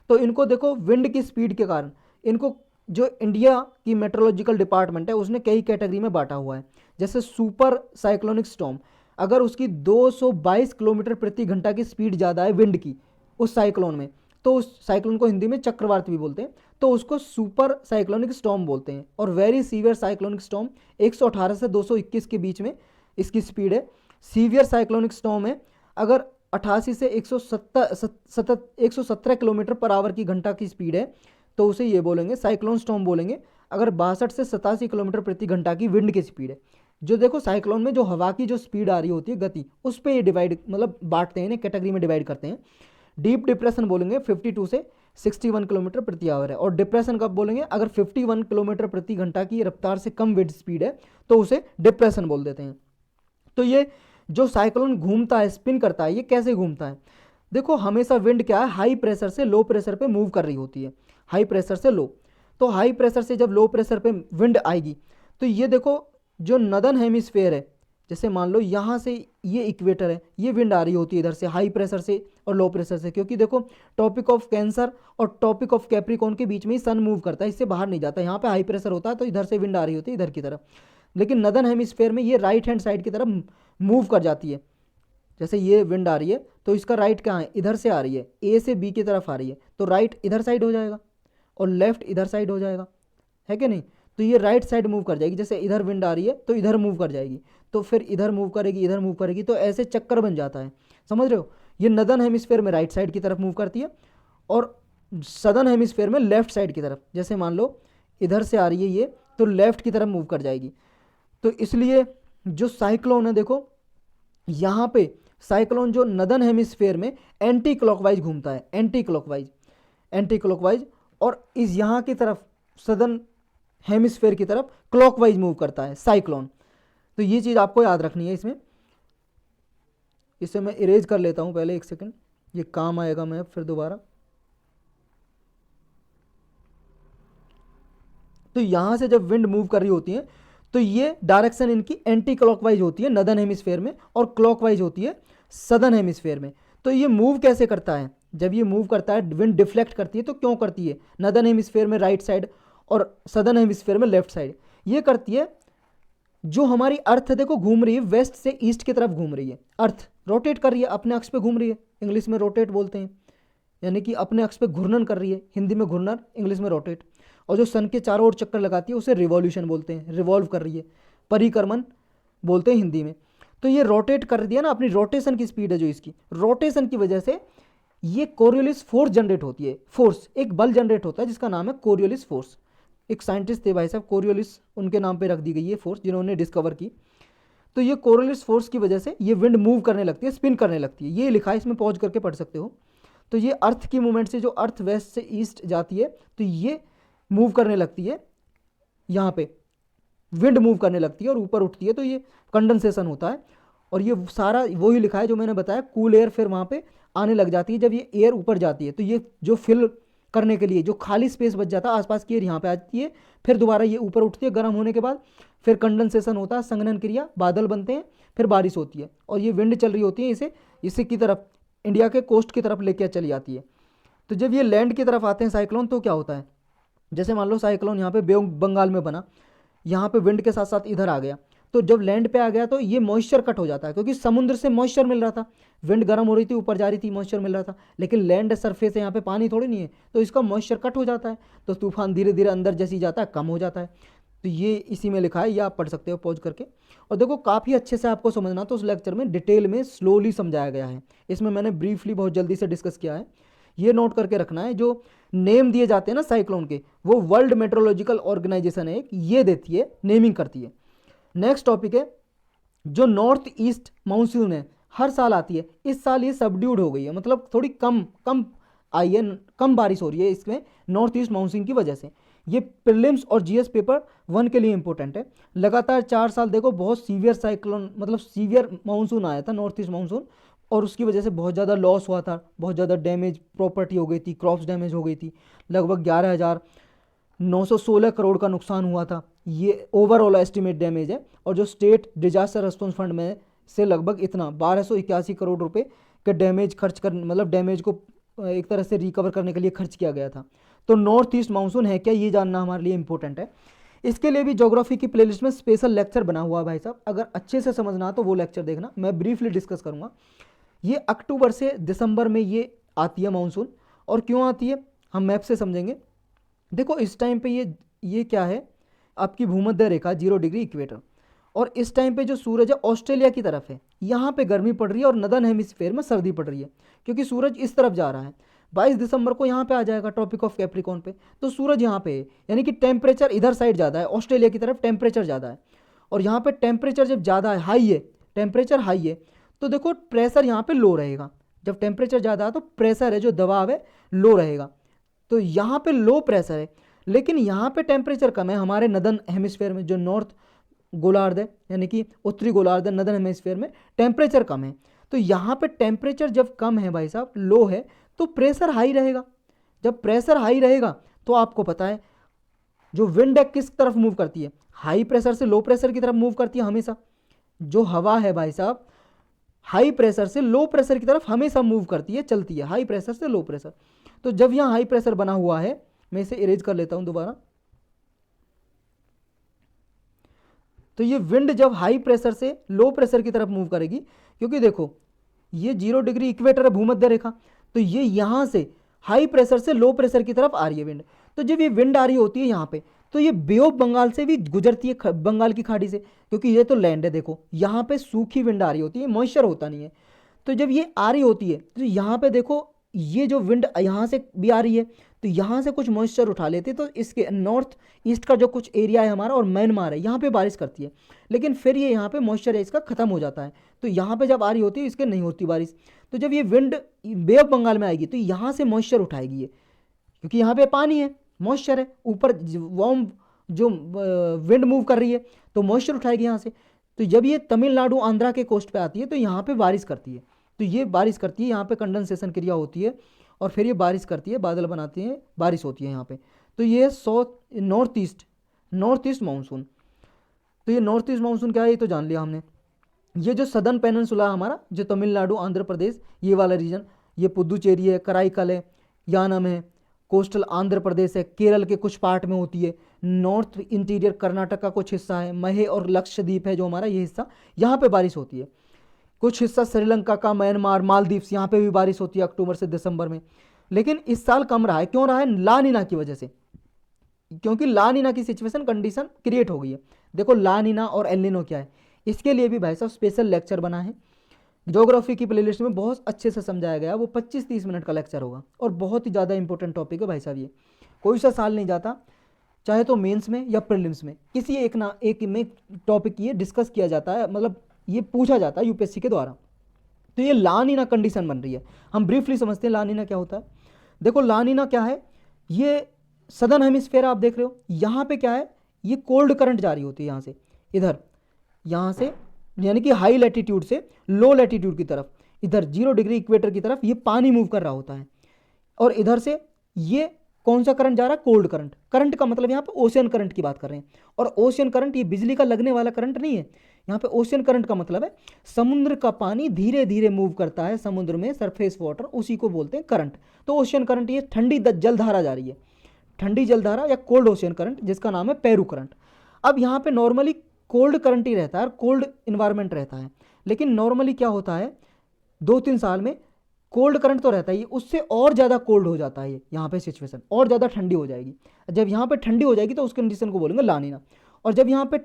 तो इनको देखो विंड की स्पीड के कारण इनको, जो इंडिया की मेट्रोलॉजिकल डिपार्टमेंट है उसने कई कैटेगरी में बांटा हुआ है। जैसे सुपर साइक्लोनिक स्टॉर्म, अगर उसकी 222 किलोमीटर प्रति घंटा की स्पीड ज़्यादा है विंड की उस साइक्लोन में, तो उस साइक्लोन को हिंदी में चक्रवात भी बोलते हैं, तो उसको सुपर साइक्लोनिक स्टॉर्म बोलते हैं। और वेरी सीवियर साइक्लोनिक स्टॉर्म 118 से 221 के बीच में इसकी स्पीड है। सीवियर साइक्लोनिक स्टॉर्म है अगर 88 से 117 किलोमीटर पर आवर की घंटा की स्पीड है, तो उसे ये बोलेंगे साइक्लोन स्टॉर्म बोलेंगे। अगर 62 से 87 किलोमीटर प्रति घंटा की विंड की स्पीड है, जो देखो साइक्लोन में जो हवा की जो स्पीड आ रही होती है, गति, उस पर ये डिवाइड मतलब बांटते हैं, इन्हें कैटेगरी में डिवाइड करते हैं। डीप डिप्रेशन बोलेंगे 52 से 61 किलोमीटर प्रति आवर है, और डिप्रेशन कब बोलेंगे, अगर 51 किलोमीटर प्रति घंटा की रफ्तार से कम विंड स्पीड है तो उसे डिप्रेशन बोल देते हैं। तो ये जो साइक्लोन घूमता है, स्पिन करता है, ये कैसे घूमता है, देखो हमेशा विंड क्या है, हाई प्रेशर से लो प्रेशर पे मूव कर रही होती है, हाई प्रेशर से लो। तो हाई प्रेशर से जब लो प्रेशर पे विंड आएगी, तो ये देखो जो नदर्न हेमिस्फेयर है, जैसे मान लो यहाँ से ये इक्वेटर है, ये विंड आ रही होती है इधर से हाई प्रेशर से और लो प्रेशर से, क्योंकि देखो टॉपिक ऑफ कैंसर और टॉपिक ऑफ कैप्रिकॉर्न के बीच में ही सन मूव करता है, इससे बाहर नहीं जाता, यहाँ पे हाई प्रेशर होता है तो इधर से विंड आ रही होती है इधर की तरफ। लेकिन नदर्न हेमिस्फेयर में ये राइट हैंड साइड की तरफ मूव कर जाती है, जैसे ये विंड आ रही है तो इसका राइट कहाँ है, इधर से आ रही है, ए से बी की तरफ आ रही है, तो राइट इधर साइड हो जाएगा और लेफ्ट इधर साइड हो जाएगा, है कि नहीं। तो तो ये राइट साइड मूव कर जाएगी। जैसे इधर विंड आ रही है तो इधर मूव कर जाएगी, तो फिर इधर मूव करेगी, इधर मूव करेगी, तो ऐसे चक्कर बन जाता है, समझ रहे हो। ये नदर्न हेमिस्फेयर में राइट साइड की तरफ मूव करती है और सदर्न हेमिस्फेयर में लेफ्ट साइड की तरफ। जैसे मान लो इधर से आ रही है ये, तो लेफ्ट की तरफ मूव कर जाएगी। तो इसलिए जो साइक्लोन है, देखो यहाँ पे साइक्लोन जो नदर्न हेमिस्फेयर में एंटी क्लॉकवाइज घूमता है, एंटी क्लॉकवाइज, और इस यहाँ की तरफ सदर्न हेमिस्फेयर की तरफ क्लॉकवाइज मूव करता है साइक्लोन। तो ये चीज़ आपको याद रखनी है इसमें। इसे मैं इरेज कर लेता हूँ पहले, एक सेकंड, ये काम आएगा मैं फिर दोबारा। तो यहाँ से जब विंड मूव कर रही होती है तो ये डायरेक्शन इनकी एंटी क्लॉकवाइज होती है नदर्न हेमिस्फेयर में, और क्लॉकवाइज होती है सदर्न हेमिस्फेयर में। तो ये मूव कैसे करता है, जब ये मूव करता है विंड डिफ्लेक्ट करती है, तो क्यों करती है नदर्न हेमिस्फेयर में राइट साइड और सदर्न हेमिस्फेयर में लेफ्ट साइड? ये करती है, जो हमारी अर्थ देखो घूम रही है वेस्ट से ईस्ट की तरफ घूम रही है, अर्थ रोटेट कर रही है, अपने अक्ष पे घूम रही है, इंग्लिश में रोटेट बोलते हैं, यानी कि अपने अक्ष पे घूर्णन कर रही है, हिंदी में घूर्णन, इंग्लिश में रोटेट। और जो सन के चारों ओर चक्कर लगाती है उसे रिवॉल्यूशन बोलते हैं, रिवॉल्व कर रही है, परिक्रमण बोलते हैं हिंदी में। तो ये रोटेट कर दिया ना, अपनी रोटेशन की स्पीड है जो इसकी, रोटेशन की वजह से ये कोरियोलिस फोर्स जनरेट होती है। फोर्स, एक बल जनरेट होता है जिसका नाम है कोरियोलिस फोर्स। एक साइंटिस्ट थे भाई साहब कोरियोलिस, उनके नाम पे रख दी गई ये फोर्स, जिन्होंने डिस्कवर की। तो ये कोरियोलिस फोर्स की वजह से ये विंड मूव करने लगती है, स्पिन करने लगती है। ये लिखा है, इसमें पॉज करके पढ़ सकते हो। तो ये अर्थ की मूवमेंट से, जो अर्थ वेस्ट से ईस्ट जाती है, तो ये मूव करने लगती है, यहाँ पे विंड मूव करने लगती है और ऊपर उठती है, तो ये कंडेंसेशन होता है। और ये सारा वही लिखा है जो मैंने बताया, कूल एयर फिर वहाँ पे आने लग जाती है जब ये एयर ऊपर जाती है। तो ये जो फिल करने के लिए जो खाली स्पेस बच जाता है, आसपास की एयर यहाँ पे आती है, फिर दोबारा ये ऊपर उठती है गर्म होने के बाद, फिर कंडेंसेशन होता है, संघनन क्रिया, बादल बनते हैं, फिर बारिश होती है, और ये विंड चल रही होती है, इसे की तरफ, इंडिया के कोस्ट की तरफ लेके चली जाती है। तो जब ये लैंड की तरफ आते हैं साइक्लोन, तो क्या होता है, जैसे मान लो साइक्लोन यहाँ पे बे बंगाल में बना, यहाँ पे विंड के साथ साथ इधर आ गया, तो जब लैंड पे आ गया तो ये मॉइस्चर कट हो जाता है, क्योंकि समुद्र से मॉइस्चर मिल रहा था, विंड गर्म हो रही थी, ऊपर जा रही थी, मॉइस्चर मिल रहा था, लेकिन लैंड सरफेस है, यहाँ पे पानी थोड़ी नहीं है, तो इसका मॉइस्चर कट हो जाता है, तो तूफान धीरे धीरे अंदर जैसी जाता है कम हो जाता है। तो ये इसी में लिखा है, ये आप पढ़ सकते हो पॉज करके। और देखो काफ़ी अच्छे से आपको समझना, तो उस लेक्चर में डिटेल में स्लोली समझाया गया है, इसमें मैंने ब्रीफली बहुत जल्दी से डिस्कस किया है। ये नोट करके रखना है, जो नेम दिए जाते हैं ना साइक्लोन के, वो वर्ल्ड मेट्रोलॉजिकल ऑर्गेनाइजेशन है, ये देती है, नेमिंग करती है। नेक्स्ट टॉपिक है, जो नॉर्थ ईस्ट मानसून है, हर साल आती है, इस साल ये सबड्यूड हो गई है, मतलब थोड़ी कम आई है, कम बारिश हो रही है इसमें नॉर्थ ईस्ट मानसून की वजह से। ये प्रीलिम्स और जीएस पेपर 1 के लिए इंपॉर्टेंट है। लगातार 4 साल देखो बहुत सीवियर साइक्लोन, मतलब सीवियर मानसून आया था, नॉर्थ ईस्ट मानसून, और उसकी वजह से बहुत ज़्यादा लॉस हुआ था, बहुत ज़्यादा डैमेज, प्रॉपर्टी हो गई थी, क्रॉप्स डैमेज हो गई थी, लगभग 11,916 करोड़ का नुकसान हुआ था। ये ओवरऑल एस्टिमेट डैमेज है, और जो स्टेट डिजास्टर रिस्पॉन्स फंड में से लगभग इतना 1281 करोड़ रुपए का डैमेज खर्च कर, मतलब डैमेज को एक तरह से रिकवर करने के लिए खर्च किया गया था। तो नॉर्थ ईस्ट मानसून है क्या, ये जानना हमारे लिए इंपॉर्टेंट है। इसके लिए भी ज्योग्राफी की प्लेलिस्ट में स्पेशल लेक्चर बना हुआ है भाई साहब, अगर अच्छे से समझना तो वो लेक्चर देखना, मैं ब्रीफली डिस्कस करूँगा। ये अक्टूबर से दिसंबर में ये आती है मानसून, और क्यों आती है हम मैप से समझेंगे। देखो इस टाइम पे ये क्या है, आपकी भूमध्य रेखा 0 डिग्री इक्वेटर, और इस टाइम पे जो सूरज है ऑस्ट्रेलिया की तरफ है, यहाँ पे गर्मी पड़ रही है, और नदर्न हेमिस्फीयर में सर्दी पड़ रही है, क्योंकि सूरज इस तरफ जा रहा है। 22 दिसंबर को यहाँ पे आ जाएगा ट्रॉपिक ऑफ कैप्रिकॉर्न पे, तो सूरज यहाँ पे है, यानी कि टेम्परेचर इधर साइड ज़्यादा है, ऑस्ट्रेलिया की तरफ टेम्परेचर ज़्यादा है, और यहाँ पे टेम्परेचर जब ज़्यादा है, हाई है, टेम्परेचर हाई है, तो देखो प्रेशर यहाँ पे लो रहेगा। जब टेम्परेचर ज़्यादा है तो प्रेशर है, जो दबाव है, लो रहेगा। तो यहाँ पे लो प्रेशर है, लेकिन यहाँ पे टेम्परेचर कम है हमारे नदर्न हेमिस्फीयर में, जो नॉर्थ गोलार्ध है, यानी कि उत्तरी गोलार्ध है, नदर्न हेमिस्फीयर में टेम्परेचर कम है। तो यहाँ पे टेम्परेचर जब कम है भाई साहब, लो है, तो प्रेशर हाई रहेगा। जब प्रेशर हाई रहेगा तो आपको पता है जो विंड है किस तरफ मूव करती है, हाई प्रेशर से लो प्रेशर की तरफ मूव करती है हमेशा। जो हवा है भाई साहब, हाई प्रेशर से लो प्रेशर की तरफ हमेशा मूव करती है, चलती है, हाई प्रेशर से लो प्रेशर। तो जब यहाँ हाई प्रेशर बना हुआ है, मैं इसे इरेज कर लेता हूं दोबारा, तो ये विंड जब हाई प्रेशर से लो प्रेशर की तरफ मूव करेगी, क्योंकि देखो ये 0 डिग्री इक्वेटर है भूमध्य रेखा, तो ये यहाँ से हाई प्रेशर से लो प्रेशर की तरफ आ रही है विंड। तो जब ये विंड आ रही होती है यहाँ पे, तो ये बे ऑफ बंगाल से भी गुजरती है, बंगाल की खाड़ी से, क्योंकि ये तो लैंड है। देखो यहाँ पे सूखी विंड आ रही होती है, मॉइस्चर होता नहीं है। तो जब ये आ रही होती है तो यहाँ पे देखो ये जो विंड यहाँ से भी आ रही है, तो यहाँ से कुछ मॉइस्चर उठा लेते हैं, तो इसके नॉर्थ ईस्ट का जो कुछ एरिया है हमारा और म्यांमार है, यहाँ पे बारिश करती है। लेकिन फिर ये यहाँ पे मॉइस्चर है इसका ख़त्म हो जाता है, तो यहाँ पे जब आ रही होती है इसके नहीं होती बारिश। तो जब ये विंड बे ऑफ बंगाल में आएगी तो यहाँ से मॉइस्चर उठाएगी ये, क्योंकि यहाँ पे पानी है, मॉइस्चर है, ऊपर वार्म जो विंड मूव कर रही है तो मॉइस्चर उठाएगी यहाँ से। तो जब ये तमिलनाडु आंध्रा के कोस्ट पे आती है तो यहाँ पे बारिश करती है, तो ये बारिश करती है, यहाँ पे कंडेंसेशन क्रिया होती है और फिर ये बारिश करती है, बादल बनाती है, बारिश होती है यहाँ पे। तो ये नॉर्थ ईस्ट मानसून। तो ये नॉर्थ ईस्ट मानसून क्या है ये तो जान लिया हमने। ये जो सदर्न पेनिनसुला हमारा, जो तमिलनाडु आंध्र प्रदेश ये वाला रीजन, ये पुदुचेरी है, कराईकल है, यानम है, कोस्टल आंध्र प्रदेश है, केरल के कुछ पार्ट में होती है, नॉर्थ इंटीरियर कर्नाटक का कुछ हिस्सा है, महे और लक्षद्वीप है जो हमारा ये हिस्सा, यहाँ पे बारिश होती है। कुछ हिस्सा श्रीलंका का, म्यांमार, मालदीव्स, यहाँ पे भी बारिश होती है अक्टूबर से दिसंबर में। लेकिन इस साल कम रहा है, क्यों रहा है? ला नीना की वजह से, क्योंकि ला नीना की सिचुएशन कंडीशन क्रिएट हो गई है। देखो ला नीना और एल नीनो क्या है, इसके लिए भी भाई साहब स्पेशल लेक्चर बना है, ज्योग्राफी की प्लेलिस्ट में बहुत अच्छे से समझाया गया। वो 25-30 मिनट का लेक्चर होगा और बहुत ही ज़्यादा इंपॉर्टेंट टॉपिक है भाई साहब। ये कोई सा साल नहीं जाता, चाहे तो मेंस में या प्रीलिम्स में, किसी एक में टॉपिक ये डिस्कस किया जाता है, मतलब ये पूछा जाता है यूपीएससी के द्वारा। तो ये ला नीना कंडीशन बन रही है। हम ब्रीफली समझते हैं ला नीना क्या होता है। देखो ला नीना क्या है, ये सदर्न हेमिस्फेयर आप देख रहे हो, यहाँ पे क्या है, ये कोल्ड करंट जा रही होती है यहाँ से इधर, यहाँ से यानी कि हाई लैटिट्यूड से लो लैटिट्यूड की तरफ, इधर 0 डिग्री इक्वेटर की तरफ ये पानी मूव कर रहा होता है। और इधर से ये कौन सा करंट जा रहा है? Cold current. करंट का मतलब यहाँ पे ओशियन करंट की बात कर रहे हैं। और ओशियन करंट ये बिजली का लगने वाला करंट नहीं है, यहाँ पे ओशियन करंट का मतलब है समुद्र का पानी धीरे धीरे मूव करता है समुद्र में, सरफेस वाटर, उसी को बोलते हैं करंट। तो ओशियन करंट, ये ठंडी जलधारा जा रही है, ठंडी जलधारा या कोल्ड ओशियन करंट, जिसका नाम है पेरू करंट। अब यहाँ पे नॉर्मली कोल्ड करंट ही रहता है, कोल्ड इन्वायरमेंट रहता है। लेकिन नॉर्मली क्या होता है, 2-3 साल में कोल्ड करंट तो रहता ही, उससे और ज़्यादा कोल्ड हो जाता है। यहाँ पे सिचुएशन और ज़्यादा ठंडी हो जाएगी। जब यहाँ पे ठंडी हो जाएगी तो उस कंडीशन को बोलेंगे ला नीना। और जब यहाँ पे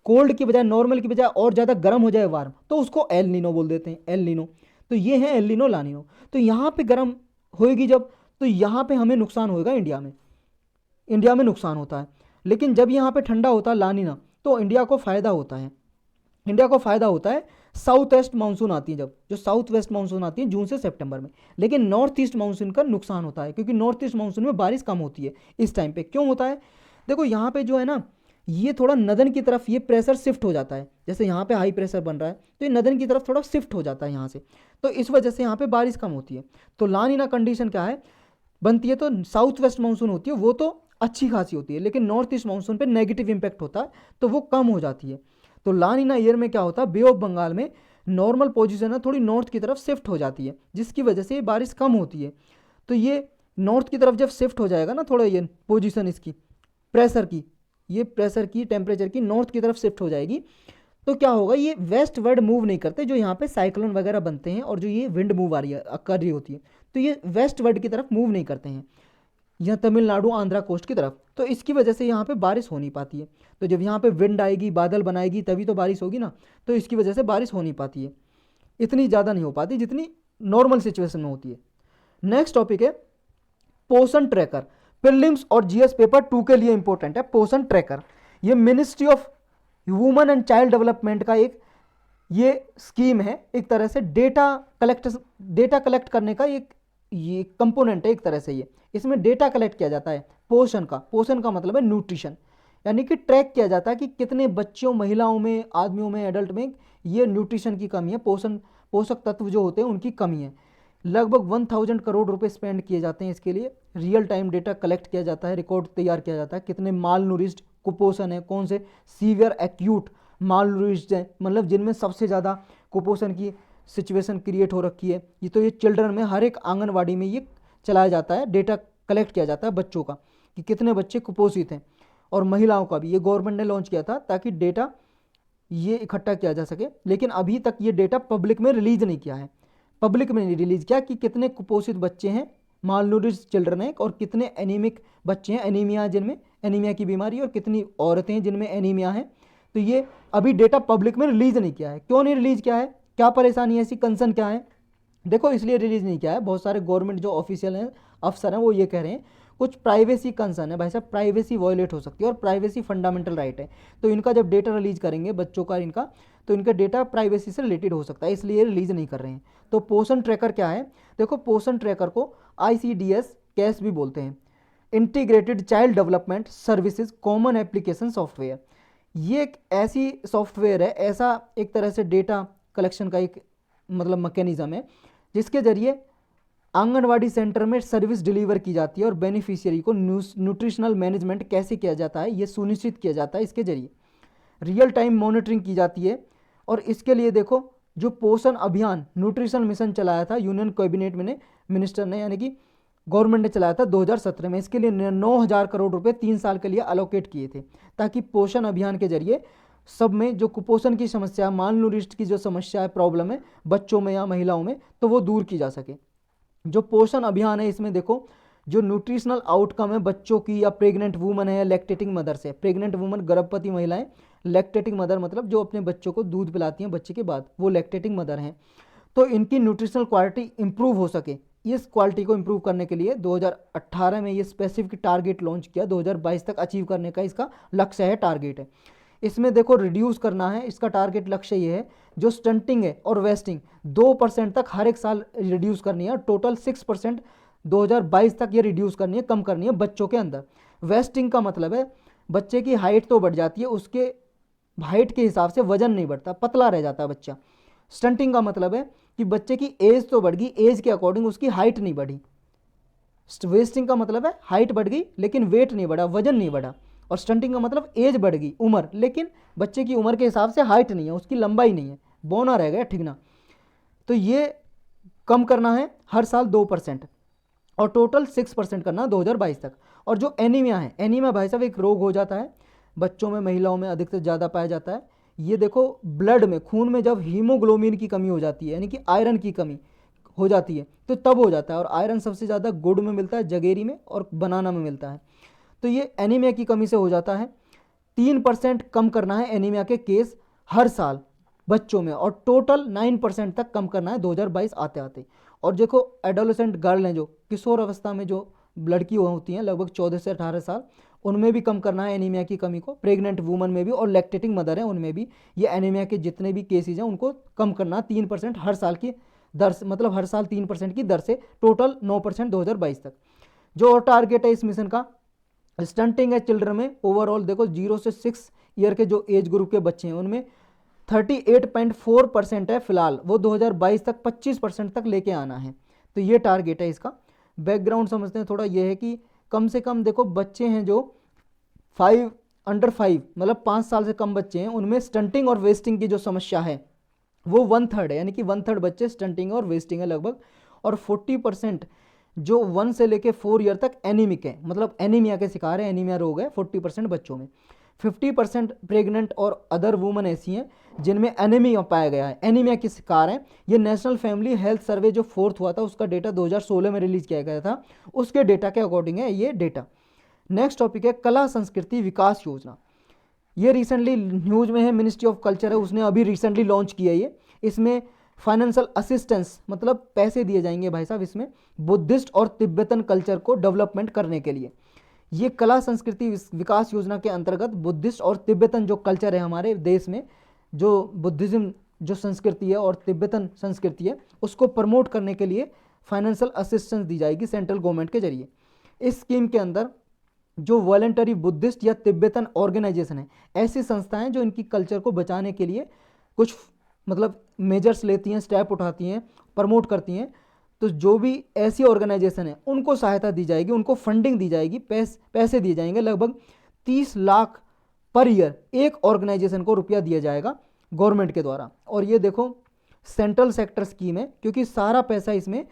कोल्ड की बजाय, नॉर्मल की बजाय और ज़्यादा गर्म हो जाए वार्म, तो उसको एल नीनो बोल देते हैं, एल नीनो। तो ये है एल नीनो, ला नीनो। तो यहाँ पे गर्म होएगी जब, तो यहाँ पे हमें नुकसान होएगा, इंडिया में नुकसान होता है। लेकिन जब यहाँ पे ठंडा होता है ला नीना, तो इंडिया को फ़ायदा होता है। इंडिया को फ़ायदा होता है, साउथ वेस्ट मानसून आती है जब, जो साउथ वेस्ट मानसून आती है जून से सितंबर में। लेकिन नॉर्थ ईस्ट मानसून का नुकसान होता है, क्योंकि नॉर्थ ईस्ट मानसून में बारिश कम होती है इस टाइम पे। क्यों होता है? देखो यहाँ पे जो है ना, ये थोड़ा नदन की तरफ ये प्रेशर शिफ्ट हो जाता है। जैसे यहाँ पे हाई प्रेशर बन रहा है तो ये नदन की तरफ थोड़ा शिफ्ट हो जाता है यहाँ से, तो इस वजह से यहाँ पे बारिश कम होती है। तो ला नीना कंडीशन क्या है बनती है, तो साउथ वेस्ट मानसून होती है वो तो अच्छी खासी होती है, लेकिन नॉर्थ ईस्ट मानसून पे नेगेटिव इंपैक्ट होता है, तो वो कम हो जाती है। तो ला नीना ईयर में क्या होता है, बे ऑफ बंगाल में नॉर्मल पोजीशन है थोड़ी नॉर्थ की तरफ शिफ्ट हो जाती है, जिसकी वजह से ये बारिश कम होती है। तो ये नॉर्थ की तरफ जब शिफ्ट हो जाएगा ना, थोड़ा ये पोजीशन इसकी प्रेशर की, ये प्रेशर की, टेम्परेचर की नॉर्थ की तरफ शिफ्ट हो जाएगी, तो क्या होगा, ये वेस्ट वर्ड मूव नहीं करते, जो यहाँ पे साइक्लोन वगैरह बनते हैं और जो ये विंड मूव आ रही है, कर रही होती है, तो ये वेस्ट वर्ड की तरफ मूव नहीं करते हैं, यहाँ तमिलनाडु आंध्रा कोस्ट की तरफ। तो इसकी वजह से यहाँ पे बारिश हो नहीं पाती है। तो जब यहाँ पे विंड आएगी, बादल बनाएगी, तभी तो बारिश होगी ना, तो इसकी वजह से बारिश हो नहीं पाती है, इतनी ज़्यादा नहीं हो पाती जितनी नॉर्मल सिचुएशन में होती है। नेक्स्ट टॉपिक है पोषण ट्रैकर। प्रीलिम्स और जीएस पेपर 2 के लिए इंपॉर्टेंट है पोषण ट्रैकर। ये ministry of women and child development का एक ये स्कीम है, एक तरह से डेटा कलेक्ट करने का एक ये कंपोनेंट है एक तरह से। ये इसमें डेटा कलेक्ट किया जाता है पोषण का मतलब है न्यूट्रिशन, यानी कि ट्रैक किया जाता है कि कितने बच्चों, महिलाओं में, आदमियों में, एडल्ट में ये न्यूट्रिशन की कमी है, पोषक तत्व जो होते हैं उनकी कमी है। लगभग 1000 करोड़ रुपए स्पेंड किए जाते हैं इसके लिए। रियल टाइम डेटा कलेक्ट किया जाता है, रिकॉर्ड तैयार किया जाता है, कितने माल नूरिश्ड कुपोषण है, कौन से सीवियर एक्यूट माल नूरिश्ड है, मतलब जिनमें सबसे ज़्यादा कुपोषण की सिचुएशन क्रिएट हो रखी है। ये तो ये चिल्ड्रन में हर एक आंगनवाड़ी में ये चलाया जाता है, डेटा कलेक्ट किया जाता है बच्चों का कि कितने बच्चे कुपोषित हैं, और महिलाओं का भी ये गवर्नमेंट ने लॉन्च किया था ताकि डेटा ये इकट्ठा किया जा सके। लेकिन अभी तक ये डेटा पब्लिक में रिलीज नहीं किया है, पब्लिक में नहीं रिलीज किया कि कितने कुपोषित बच्चे हैं, मालनूरिश्ड चिल्ड्रन हैं, और कितने एनीमिक बच्चे हैं, एनीमिया जिनमें एनीमिया की बीमारी और कितनी औरतें हैं जिनमें एनीमिया है। तो ये अभी डेटा पब्लिक में रिलीज नहीं किया है। क्यों नहीं रिलीज किया है, क्या परेशानी है, ऐसी कंसर्न क्या है? देखो इसलिए रिलीज नहीं किया है, बहुत सारे गवर्नमेंट जो ऑफिशियल हैं, अफसर हैं, वो ये कह रहे हैं कुछ प्राइवेसी कंसर्न है। भाई साहब प्राइवेसी वॉयलेट हो सकती है और प्राइवेसी फंडामेंटल राइट है। तो इनका जब डेटा रिलीज करेंगे बच्चों का इनका, तो इनका डेटा प्राइवेसी से रिलेटेड हो सकता है, इसलिए रिलीज नहीं कर रहे हैं। तो पोषण ट्रैकर क्या है? देखो पोषण ट्रैकर को ICDS कैश भी बोलते हैं, integrated child development services common application software. ये एक ऐसी सॉफ्टवेयर है, ऐसा एक तरह से डेटा कलेक्शन का एक मतलब मैकेनिज्म है जिसके जरिए आंगनवाड़ी सेंटर में सर्विस डिलीवर की जाती है और बेनिफिशियरी को न्यूट्रिशनल मैनेजमेंट कैसे किया जाता है ये सुनिश्चित किया जाता है। इसके जरिए रियल टाइम मॉनिटरिंग की जाती है। और इसके लिए देखो जो पोषण अभियान न्यूट्रिशन मिशन चलाया था यूनियन कैबिनेट में मिनिस्टर ने यानी कि गवर्नमेंट ने चलाया था 2017 में, इसके लिए 9,000 करोड़ रुपए 3 साल के लिए अलोकेट किए थे ताकि पोषण अभियान के जरिए सब में जो कुपोषण की समस्या, मालन्यूट्रिशन की जो समस्या है, प्रॉब्लम है बच्चों में या महिलाओं में, तो वो दूर की जा सके। जो पोषण अभियान है इसमें देखो जो न्यूट्रिशनल आउटकम है बच्चों की या प्रेग्नेंट वूमन है या लैक्टेटिंग मदर से, प्रेग्नेंट वूमन गर्भवती महिलाएं, लैक्टेटिंग मदर मतलब जो अपने बच्चों को दूध पिलाती हैं बच्चे के बाद, वो लैक्टेटिंग मदर हैं। तो इनकी न्यूट्रिशनल क्वालिटी इंप्रूव हो सके, इस क्वालिटी को इंप्रूव करने के लिए 2018 में ये स्पेसिफिक टारगेट लॉन्च किया, 2022 तक अचीव करने का इसका लक्ष्य है, टारगेट है। इसमें देखो रिड्यूस करना है, इसका टारगेट लक्ष्य ये है जो स्टंटिंग है और वेस्टिंग 2% तक हर एक साल रिड्यूस करनी है और टोटल 6% 2022 तक ये रिड्यूस करनी है, कम करनी है बच्चों के अंदर। वेस्टिंग का मतलब है बच्चे की हाइट तो बढ़ जाती है, उसके हाइट के हिसाब से वजन नहीं बढ़ता, पतला रह जाता है बच्चा। स्टंटिंग का मतलब है कि बच्चे की एज तो बढ़ गई, एज के अकॉर्डिंग उसकी हाइट नहीं बढ़ी। वेस्टिंग का मतलब है हाइट बढ़ गई लेकिन वेट नहीं बढ़ा, वजन नहीं बढ़ा। और स्टंटिंग का मतलब एज बढ़ गई, उम्र, लेकिन बच्चे की उम्र के हिसाब से हाइट नहीं है, उसकी लंबाई नहीं है, बौना रह गया, ठीक ना। तो ये कम करना है हर साल 2% और टोटल 6% करना 2022 तक। और जो एनीमिया है, एनीमिया भाई साहब एक रोग हो जाता है बच्चों में, महिलाओं में अधिकतर ज़्यादा पाया जाता है। ये देखो ब्लड में, खून में जब हीमोग्लोबिन की कमी हो जाती है यानी कि आयरन की कमी हो जाती है तो तब हो जाता है। और आयरन सबसे ज़्यादा गुड़ में मिलता है, जगेरी में और बनाना में मिलता है। तो ये एनीमिया की कमी से हो जाता है। 3% कम करना है एनीमिया के केस हर साल बच्चों में और टोटल 9% तक कम करना है 2022 आते आते। और देखो एडोलेसेंट गर्ल हैं जो किशोर अवस्था में जो लड़की होती हैं लगभग 14 से 18 साल, उनमें भी कम करना है एनीमिया की कमी को, प्रेग्नेंट वूमन में भी और लैक्टेटिंग मदर हैं उनमें भी ये एनीमिया के जितने भी केसेज हैं उनको कम करना 3% हर साल की दर से, मतलब हर साल 3% की दर से, टोटल 9% 2022 तक। जो और टारगेट है इस मिशन का, स्टंटिंग है चिल्ड्रन में ओवरऑल देखो 0 से 6 ईयर के जो एज ग्रुप के बच्चे हैं उनमें 38.4% है फिलहाल, वो 2022 तक 25% तक लेके आना है। तो ये टारगेट है इसका। बैकग्राउंड समझते हैं थोड़ा, ये है कि कम से कम देखो बच्चे हैं जो 5 मतलब 5 साल से कम बच्चे हैं, उनमें स्टंटिंग और वेस्टिंग की जो समस्या है वो 1/3 है, यानी कि 1/3 बच्चे स्टंटिंग और वेस्टिंग है लगभग। और 40% जो 1 से लेके 4 ईयर तक एनीमिक है, मतलब एनीमिया के शिकार है, एनीमिया रोग है 40% बच्चों में। 50% प्रेग्नेंट और अदर वुमन ऐसी हैं जिनमें एनीमिया पाया गया है, एनीमिया के शिकार हैं। ये नेशनल फैमिली हेल्थ सर्वे जो 4th हुआ था उसका डेटा 2016 में रिलीज किया गया था, उसके डेटा के अकॉर्डिंग है ये डेटा। नेक्स्ट टॉपिक है कला संस्कृति विकास योजना। ये रिसेंटली न्यूज में है, मिनिस्ट्री ऑफ कल्चर है उसने अभी रिसेंटली लॉन्च किया ये। इसमें फाइनेंशियल असिस्टेंस मतलब पैसे दिए जाएंगे भाई साहब इसमें बुद्धिस्ट और तिब्बतन कल्चर को डेवलपमेंट करने के लिए। ये कला संस्कृति विकास योजना के अंतर्गत बुद्धिस्ट और तिब्बतन जो कल्चर है हमारे देश में, जो बुद्धिज्म जो संस्कृति है और तिब्बतन संस्कृति है, उसको प्रमोट करने के लिए फाइनेंशियल असिस्टेंस दी जाएगी सेंट्रल गवर्नमेंट के जरिए। इस स्कीम के अंदर जो वॉलंटरी बुद्धिस्ट या तिब्बतन ऑर्गेनाइजेशन है, ऐसी संस्थाएं जो इनकी कल्चर को बचाने के लिए कुछ मतलब मेजर्स लेती हैं, स्टेप उठाती हैं, प्रमोट करती हैं, तो जो भी ऐसी ऑर्गेनाइजेशन है उनको सहायता दी जाएगी, उनको फंडिंग दी जाएगी, पैसे दिए जाएंगे लगभग 30 लाख पर ईयर एक ऑर्गेनाइजेशन को रुपया दिया जाएगा गवर्नमेंट के द्वारा। और ये देखो सेंट्रल सेक्टर स्कीम है क्योंकि सारा पैसा इसमें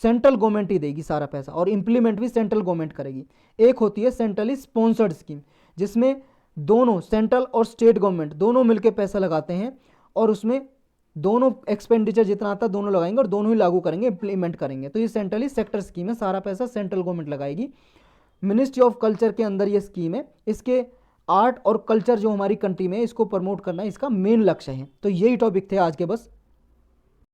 सेंट्रल गवर्नमेंट ही देगी सारा पैसा, और इंप्लीमेंट भी सेंट्रल गवर्नमेंट करेगी। एक होती है सेंट्रली स्पॉन्सर्ड स्कीम जिसमें दोनों सेंट्रल और स्टेट गवर्नमेंट दोनों मिलकर पैसा लगाते हैं और उसमें दोनों एक्सपेंडिचर जितना आता है दोनों लगाएंगे और दोनों ही लागू करेंगे, इंप्लीमेंट करेंगे। तो ये सेंट्रली सेक्टर स्कीम है, सारा पैसा सेंट्रल गवर्नमेंट लगाएगी। मिनिस्ट्री ऑफ कल्चर के अंदर ये स्कीम है। इसके आर्ट और कल्चर जो हमारी कंट्री में है इसको प्रमोट करना इसका मेन लक्ष्य है। तो यही टॉपिक थे आज के बस।